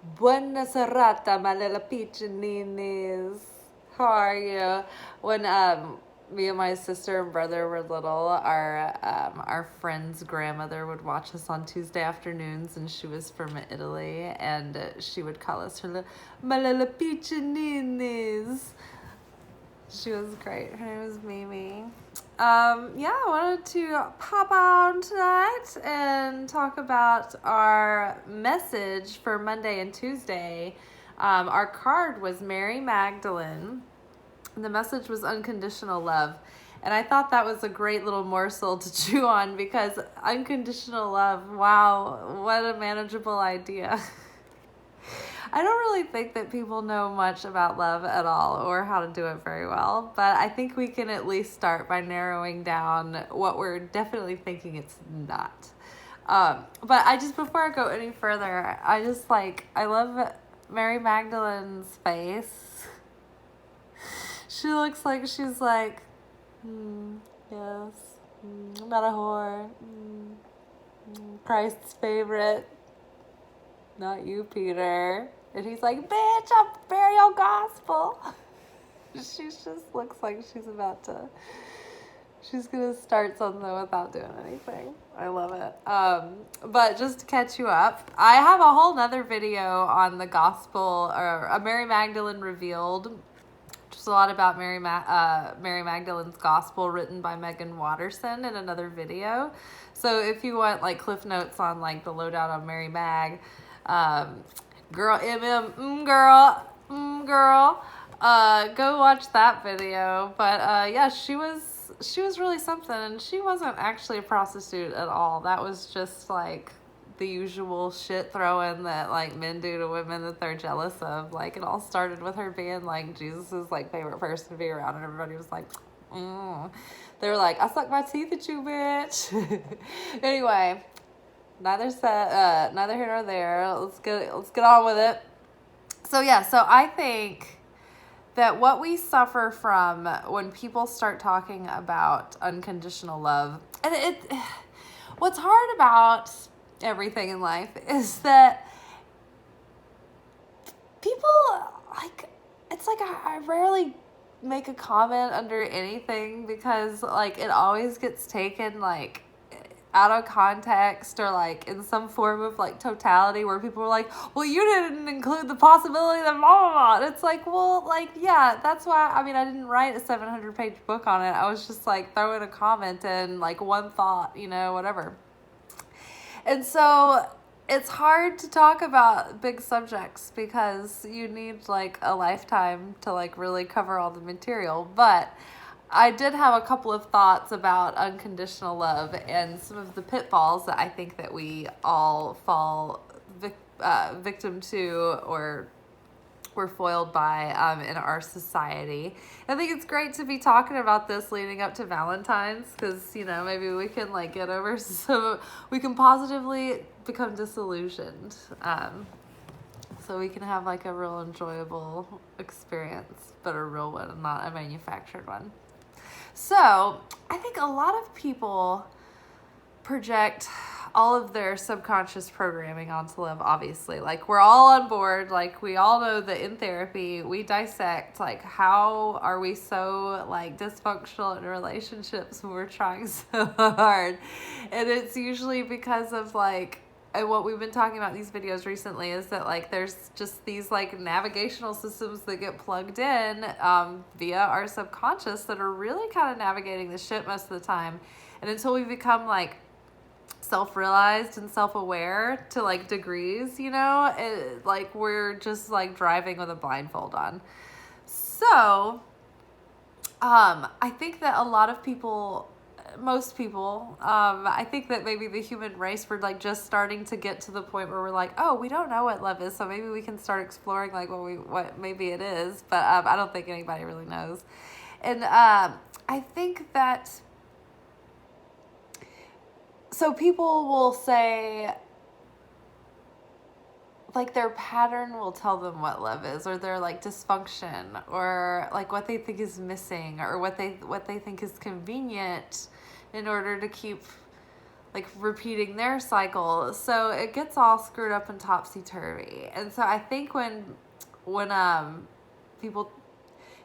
Buona serata, my little piccianinis. How are you? When me and my sister and brother were little, our friend's grandmother would watch us on Tuesday afternoons, and she was from Italy, and she would call us my little piccianinis. She was great. Her name was Mimi. Yeah, I wanted to pop on tonight and talk about our message for Monday and Tuesday. Our card was Mary Magdalene, and the message was unconditional love. And I thought that was a great little morsel to chew on because unconditional love, wow, what a manageable idea. I don't really think that people know much about love at all or how to do it very well, but I think we can at least start by narrowing down what we're definitely thinking it's not. But before I go any further, I love Mary Magdalene's face. She looks like she's like, yes, I'm not a whore, Christ's favorite, not you, Peter. And he's like, bitch, I'm burial gospel. She just looks like she's gonna start something without doing anything. I love it. But just to catch you up, I have a whole nother video on the gospel, or a Mary Magdalene Revealed. Just a lot about Mary Magdalene's gospel, written by Megan Watterson, in another video. So if you want like cliff notes on like the lowdown on Mary Mag, girl, girl, go watch that video. But yeah, she was really something, and she wasn't actually a prostitute at all. That was just like the usual shit throwing that like men do to women that they're jealous of. Like, it all started with her being like Jesus's like favorite person to be around, and everybody was like, they were like, I suck my teeth at you, bitch. Anyway, neither here nor there. Let's get on with it. So yeah, so I think that what we suffer from when people start talking about unconditional love, and what's hard about everything in life is that people, like, it's like I rarely make a comment under anything because like it always gets taken like out of context or like in some form of like totality where people are like, well, you didn't include the possibility that blah blah blah. And it's like, well, like, yeah, that's why, I mean, I didn't write a 700-page book on it. I was just like throwing a comment and like one thought, whatever. And so it's hard to talk about big subjects because you need like a lifetime to like really cover all the material. But I did have a couple of thoughts about unconditional love and some of the pitfalls that I think that we all fall victim to or we're foiled by in our society. I think it's great to be talking about this leading up to Valentine's because, maybe we can like get over so we can positively become disillusioned. So we can have like a real enjoyable experience, but a real one and not a manufactured one. So I think a lot of people project all of their subconscious programming onto love, obviously. Like, we're all on board. Like, we all know that in therapy, we dissect, like, how are we so, like, dysfunctional in relationships when we're trying so hard? And it's usually because of, like, and what we've been talking about in these videos recently is that, like, there's just these, like, navigational systems that get plugged in via our subconscious that are really kind of navigating the shit most of the time. And until we become, like, self-realized and self-aware to like degrees, like we're just like driving with a blindfold on. So I think that a lot of people, most people, I think that maybe the human race, we're like just starting to get to the point where we're like, oh, we don't know what love is, so maybe we can start exploring like what maybe it is, but I don't think anybody really knows. And I think that so people will say, like, their pattern will tell them what love is, or their like dysfunction, or like what they think is missing, or what they think is convenient in order to keep like repeating their cycle. So it gets all screwed up and topsy-turvy. And so I think when people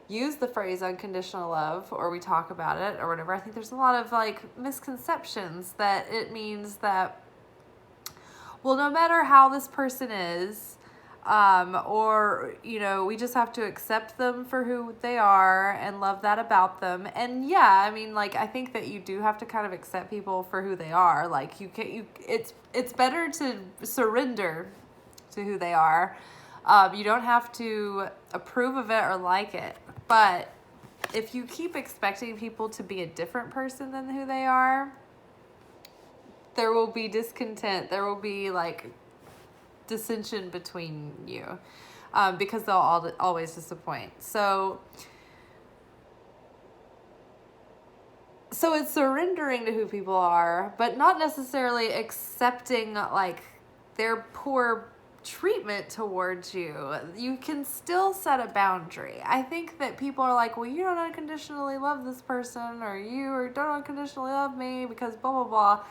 use the phrase unconditional love, or we talk about it or whatever, I think there's a lot of like misconceptions that it means that, well, no matter how this person is, or, you know, we just have to accept them for who they are and love that about them. And yeah, I mean, like, I think that you do have to kind of accept people for who they are. Like, it's better to surrender to who they are. You don't have to approve of it or like it. But if you keep expecting people to be a different person than who they are, there will be discontent. There will be like dissension between you, because they'll always disappoint. So it's surrendering to who people are, but not necessarily accepting like their poor treatment towards you. You can still set a boundary. I think that people are like, well, you don't unconditionally love this person, or don't unconditionally love me because blah blah blah.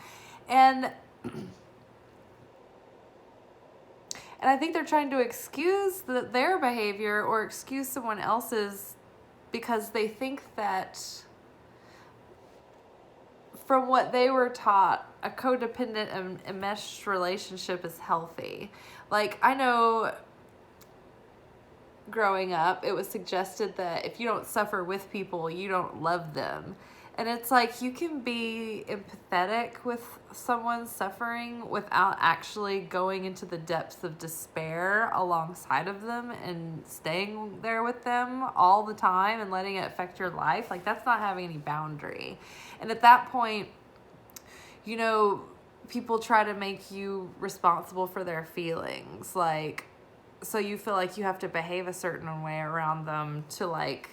And I think they're trying to excuse their behavior or excuse someone else's because they think that from what they were taught, a codependent and enmeshed relationship is healthy. Like, I know growing up, it was suggested that if you don't suffer with people, you don't love them. And it's like, you can be empathetic with someone's suffering without actually going into the depths of despair alongside of them and staying there with them all the time and letting it affect your life. Like, that's not having any boundary. And at that point, you know, people try to make you responsible for their feelings. Like, so you feel like you have to behave a certain way around them to like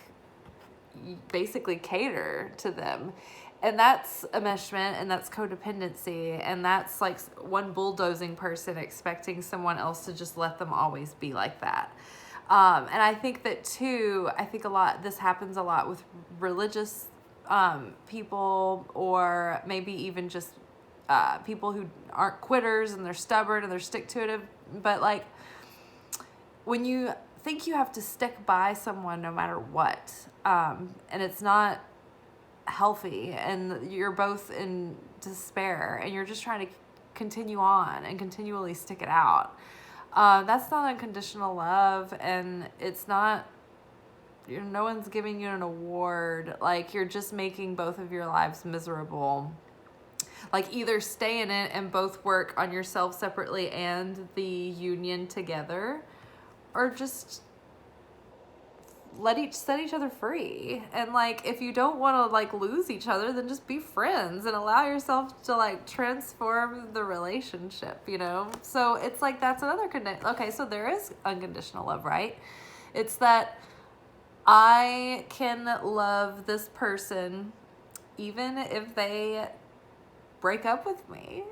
basically cater to them. And that's enmeshment, and that's codependency, and that's like one bulldozing person expecting someone else to just let them always be like that. And I think that too, this happens a lot with religious people, or maybe even just people who aren't quitters and they're stubborn and they're stick-to-it. But like, when you think you have to stick by someone no matter what, and it's not healthy, and you're both in despair and you're just trying to continue on and continually stick it out, that's not unconditional love. And it's not, no one's giving you an award. Like, you're just making both of your lives miserable. Like, either stay in it and both work on yourself separately and the union together, or just set each other free. And like, if you don't want to like lose each other, then just be friends and allow yourself to like transform the relationship, you know? So it's like, that's another okay, so there is unconditional love, right? It's that I can love this person even if they break up with me.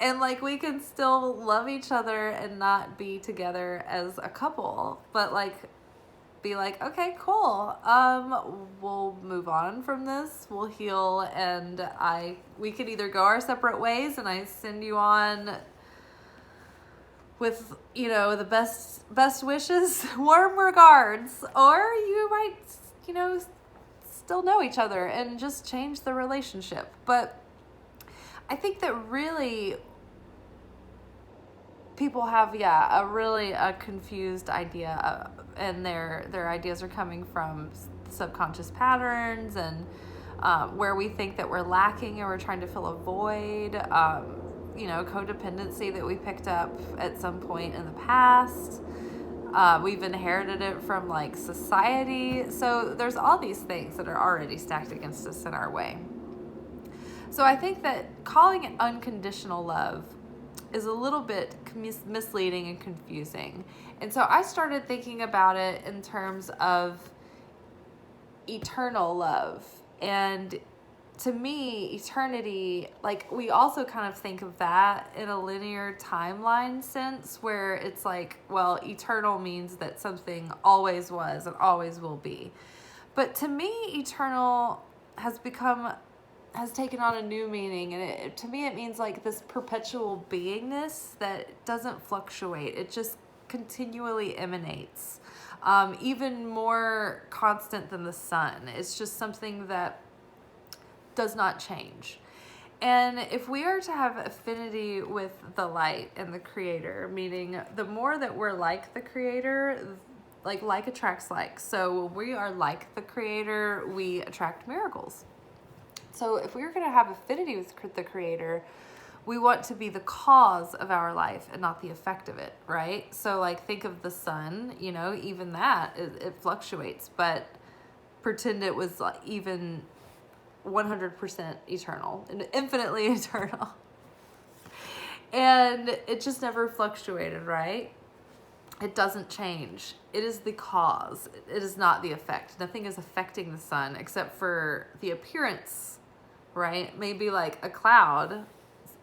And like, we can still love each other and not be together as a couple, but like, be like, okay, cool. We'll move on from this. We'll heal, and we could either go our separate ways, and I send you on with, you know, the best wishes, warm regards, or you might, you know, still know each other and just change the relationship. But I think that really people have, a confused idea, and their ideas are coming from subconscious patterns, and where we think that we're lacking and we're trying to fill a void, you know, codependency that we picked up at some point in the past. We've inherited it from like society. So there's all these things that are already stacked against us in our way. So I think that calling it unconditional love is a little bit misleading and confusing. And so I started thinking about it in terms of eternal love. And to me, eternity, like, we also kind of think of that in a linear timeline sense, where it's like, well, eternal means that something always was and always will be. But to me, eternal has become has taken on a new meaning, and to me it means like this perpetual beingness that doesn't fluctuate. It just continually emanates, even more constant than the sun. It's just something that does not change. And if we are to have affinity with the light and the creator, meaning the more that we're like the creator, like attracts like. So when we are like the creator, we attract miracles. So if we're going to have affinity with the creator, we want to be the cause of our life and not the effect of it, right? So like think of the sun, you know, even that, it fluctuates, but pretend it was like even 100% eternal and infinitely eternal. And it just never fluctuated, right? It doesn't change. It is the cause. It is not the effect. Nothing is affecting the sun except for the appearance, right? Maybe like a cloud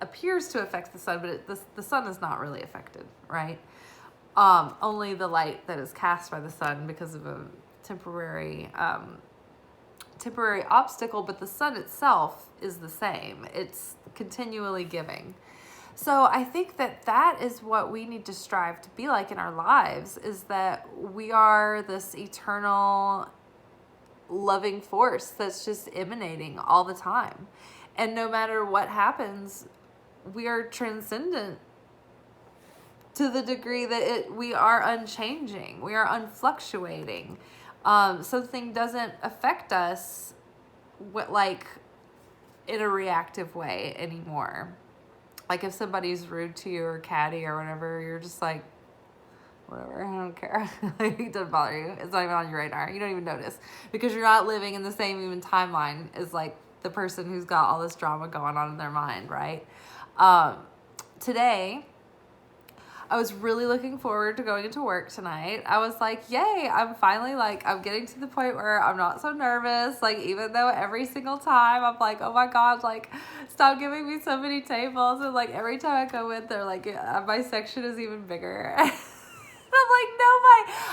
appears to affect the sun, but the sun is not really affected, right? Only the light that is cast by the sun because of a temporary obstacle, but the sun itself is the same. It's continually giving. So I think that is what we need to strive to be like in our lives, is that we are this eternal loving force that's just emanating all the time. And no matter what happens, we are transcendent to the degree that we are unchanging. We are unfluctuating. Something doesn't affect us like in a reactive way anymore. Like if somebody's rude to you or catty or whatever, you're just like, whatever, I don't care. It doesn't bother you. It's not even on your radar. You don't even notice because you're not living in the same even timeline as like the person who's got all this drama going on in their mind, right? Today, I was really looking forward to going into work tonight. I was like, yay, I'm finally like, I'm getting to the point where I'm not so nervous. Like, even though every single time I'm like, oh my God, like, stop giving me so many tables. And like, every time I go in there, like, my section is even bigger. And I'm like, no,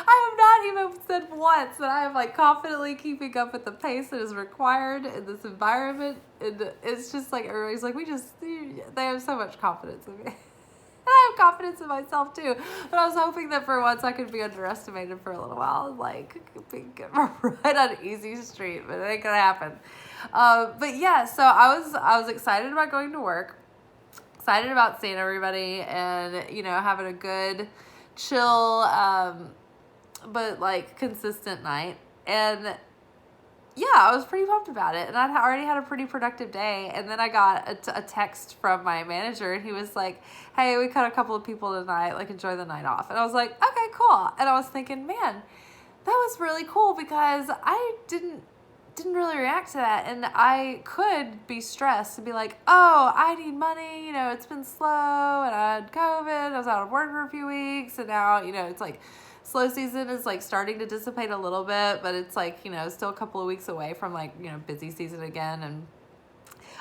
I have not even said once that I am like confidently keeping up with the pace that is required in this environment. And it's just like, everybody's like, they have so much confidence in me. I have confidence in myself too, but I was hoping that for once I could be underestimated for a little while, like right on Easy Street, but it ain't gonna happen. But yeah, so I was excited about going to work, excited about seeing everybody, and you know, having a good, chill, but like consistent night. And yeah, I was pretty pumped about it, and I'd already had a pretty productive day. And then I got a text from my manager, and he was like, hey, we cut a couple of people tonight, like enjoy the night off. And I was like, okay, cool. And I was thinking, man, that was really cool, because I didn't really react to that. And I could be stressed and be like, oh, I need money, you know, it's been slow, and I had COVID, I was out of work for a few weeks, and now, you know, it's like slow season is like starting to dissipate a little bit, but it's like, you know, still a couple of weeks away from like, you know, busy season again. And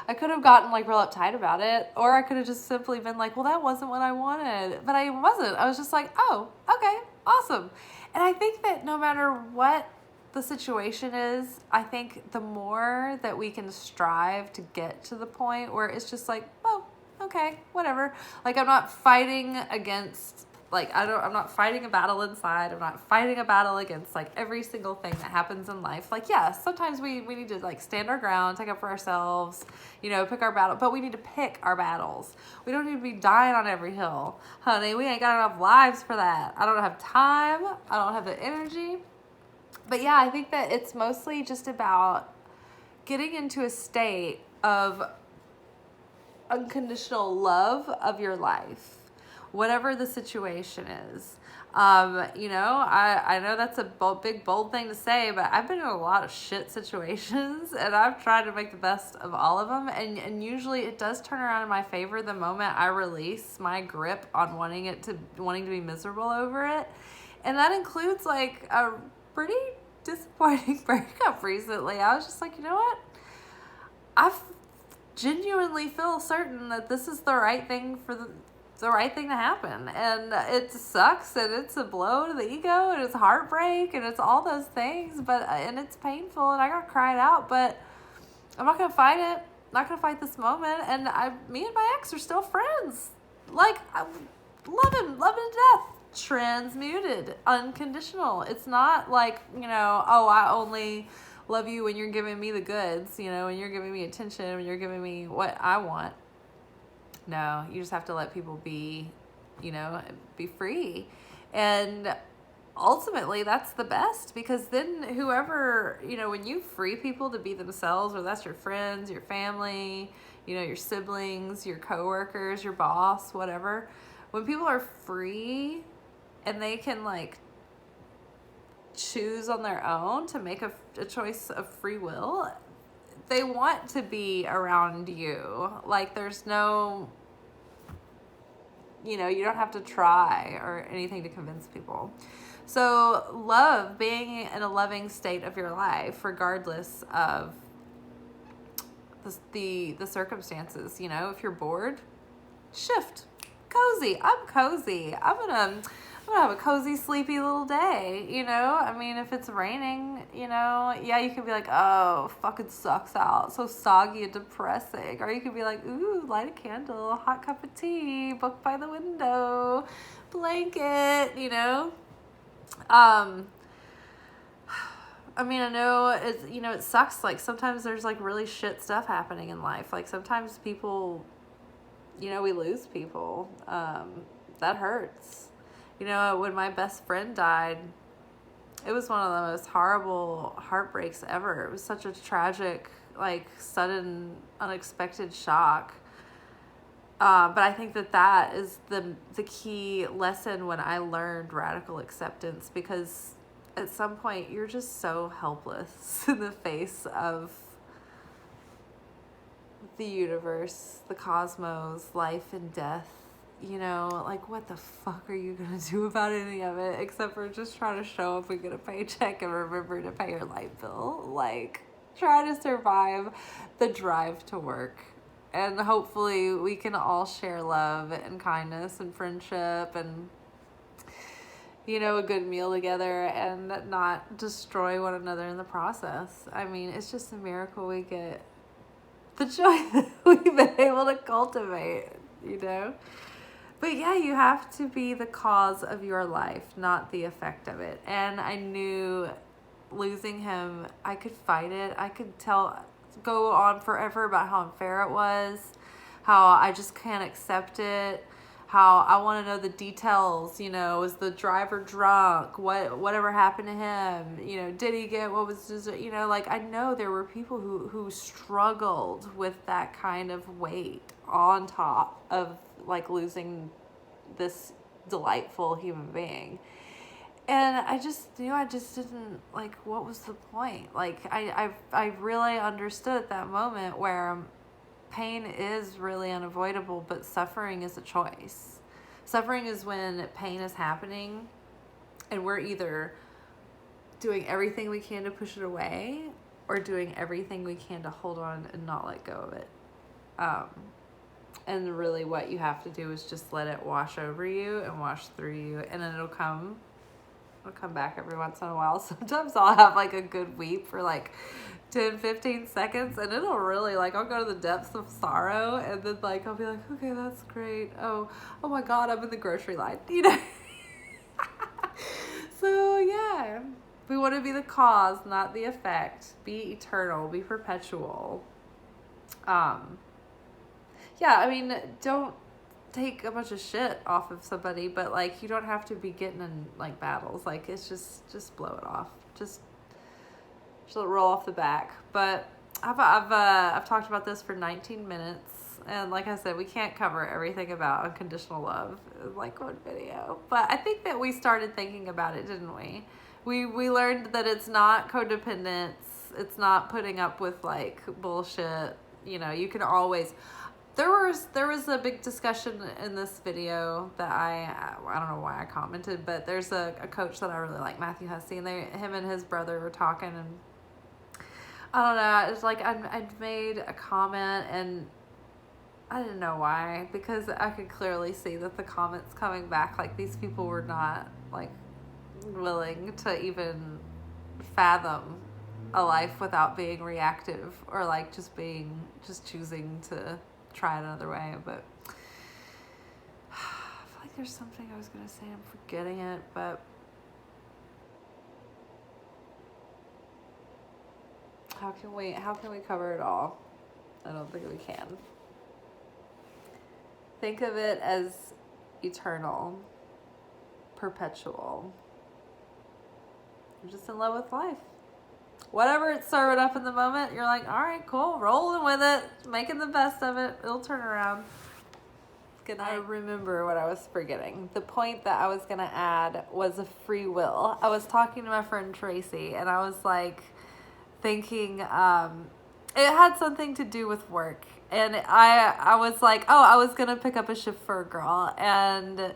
I could have gotten like real uptight about it, or I could have just simply been like, well, that wasn't what I wanted. But I wasn't. I was just like, oh, okay, awesome. And I think that no matter what the situation is, I think the more that we can strive to get to the point where it's just like, oh, okay, whatever. Like, I'm not fighting against, like, I'm not fighting a battle inside. I'm not fighting a battle against like every single thing that happens in life. Like, yeah, sometimes we need to like stand our ground, take up for ourselves, you know, pick our battle, but we need to pick our battles. We don't need to be dying on every hill, honey. We ain't got enough lives for that. I don't have time. I don't have the energy. But yeah, I think that it's mostly just about getting into a state of unconditional love of your life, whatever the situation is. You know, I know that's a big, bold thing to say, but I've been in a lot of shit situations, and I've tried to make the best of all of them. And usually it does turn around in my favor the moment I release my grip on wanting to be miserable over it. And that includes like a pretty disappointing breakup recently. I was just like, you know what? I genuinely feel certain that this is the right thing for the right thing to happen, and it sucks, and it's a blow to the ego, and it's heartbreak, and it's all those things, but and it's painful, and I gotta cry it out, but I'm not gonna fight it. not gonna fight this moment. And me and my ex are still friends. Like, I love him to death. Transmuted, unconditional. It's not like, oh, I only love you when you're giving me the goods, when you're giving me attention, when you're giving me what I want. No, you just have to let people be, be free. And ultimately that's the best, because then whoever, when you free people to be themselves, whether that's your friends, your family, your siblings, your coworkers, your boss, whatever, when people are free and they can like choose on their own to make a choice of free will, they want to be around you. Like, there's no, you don't have to try or anything to convince people. So love, being in a loving state of your life, regardless of the circumstances. If you're bored, shift. Cozy. I'm cozy. I'm gonna have a cozy, sleepy little day. I mean, if it's raining, yeah, you can be like, oh, fucking sucks out, so soggy and depressing. Or you could be like, ooh, light a candle, hot cup of tea, book by the window, blanket. I mean, I know it's, it sucks. Like, sometimes there's like really shit stuff happening in life. Like, sometimes people, we lose people. That hurts. When my best friend died, it was one of the most horrible heartbreaks ever. It was such a tragic, like, sudden, unexpected shock. But I think that is the key lesson when I learned radical acceptance, because at some point you're just so helpless in the face of the universe, the cosmos, life and death. Like, what the fuck are you gonna do about any of it except for just try to show up and get a paycheck and remember to pay your light bill? Like, try to survive the drive to work. And hopefully we can all share love and kindness and friendship and, a good meal together and not destroy one another in the process. I mean, it's just a miracle we get the joy that we've been able to cultivate, But yeah, you have to be the cause of your life, not the effect of it. And I knew losing him, I could fight it. I could go on forever about how unfair it was, how I just can't accept it, how I want to know the details. Was the driver drunk? Whatever happened to him? Did he get what was his, like, I know there were people who struggled with that kind of weight on top of like losing this delightful human being. And I just knew I just didn't, like, what was the point? Like, I really understood at that moment where pain is really unavoidable, but suffering is a choice. Suffering is when pain is happening and we're either doing everything we can to push it away or doing everything we can to hold on and not let go of it. And really what you have to do is just let it wash over you and wash through you, and then it'll come back every once in a while. Sometimes I'll have like a good weep for like 10-15 seconds, and it'll really, like, I'll go to the depths of sorrow, and then like I'll be like, okay, that's great. Oh my god, I'm in the grocery line, So yeah, we want to be the cause, not the effect. Be eternal, be perpetual. Yeah, I mean, don't take a bunch of shit off of somebody, but like, you don't have to be getting in like battles. Like, it's just blow it off. Just let it roll off the back. But I've talked about this for 19 minutes, and like I said, we can't cover everything about unconditional love in like one video. But I think that we started thinking about it, didn't we? We learned that it's not codependence. It's not putting up with like bullshit. You can always. There was a big discussion in this video that I don't know why I commented, but there's a coach that I really like, Matthew Hussey, and him and his brother were talking, and I don't know, it's like I'd made a comment and I didn't know why, because I could clearly see that the comments coming back, like, these people were not like willing to even fathom a life without being reactive, or like just choosing to try it another way. But I feel like there's something I was gonna say, I'm forgetting it, but how can we cover it all? I don't think we can. Think of it as eternal, perpetual. You're just in love with life. Whatever it's serving up in the moment, you're like, all right, cool, rolling with it, making the best of it. It'll turn around. Good night. I remember what I was forgetting. The point that I was going to add was a free will. I was talking to my friend Tracy, and I was like thinking it had something to do with work. And I was like, oh, I was going to pick up a shift for a girl, and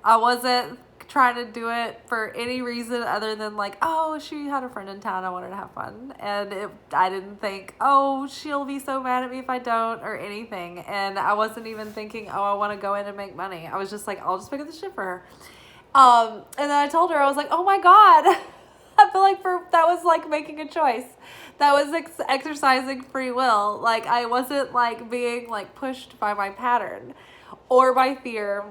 I wasn't trying to do it for any reason other than like, oh, she had a friend in town, I wanted to have fun. And I didn't think, oh, she'll be so mad at me if I don't, or anything. And I wasn't even thinking, oh, I want to go in and make money. I was just like, I'll just pick up the shift for her. And then I told her, I was like, oh my God, I feel like that was like making a choice. That was exercising free will. Like, I wasn't like being like pushed by my pattern or by fear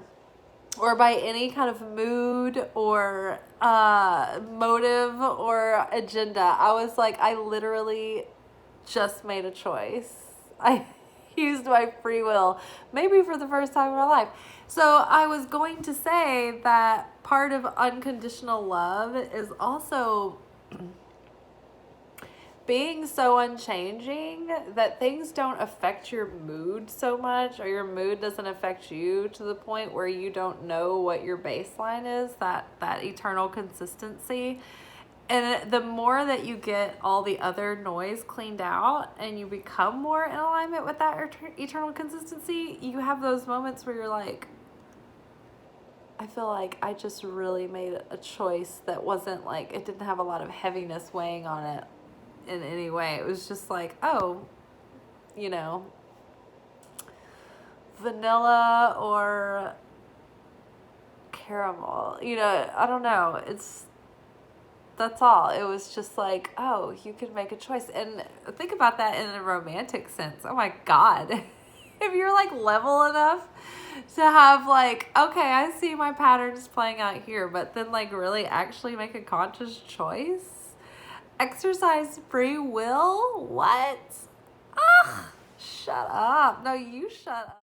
or by any kind of mood or motive or agenda. I was like, I literally just made a choice. I used my free will, maybe for the first time in my life. So I was going to say that part of unconditional love is also being so unchanging that things don't affect your mood so much, or your mood doesn't affect you to the point where you don't know what your baseline is, that eternal consistency. And the more that you get all the other noise cleaned out and you become more in alignment with that eternal consistency, you have those moments where you're like, I feel like I just really made a choice that wasn't like, it didn't have a lot of heaviness weighing on it in any way. It was just like, oh, you know, vanilla or caramel, you know, I don't know. That's all. It was just like, oh, you can make a choice. And think about that in a romantic sense. Oh my God. If you're like level enough to have like, okay, I see my patterns playing out here, but then like really actually make a conscious choice, exercise free will. What? Ugh, shut up. No, you shut up.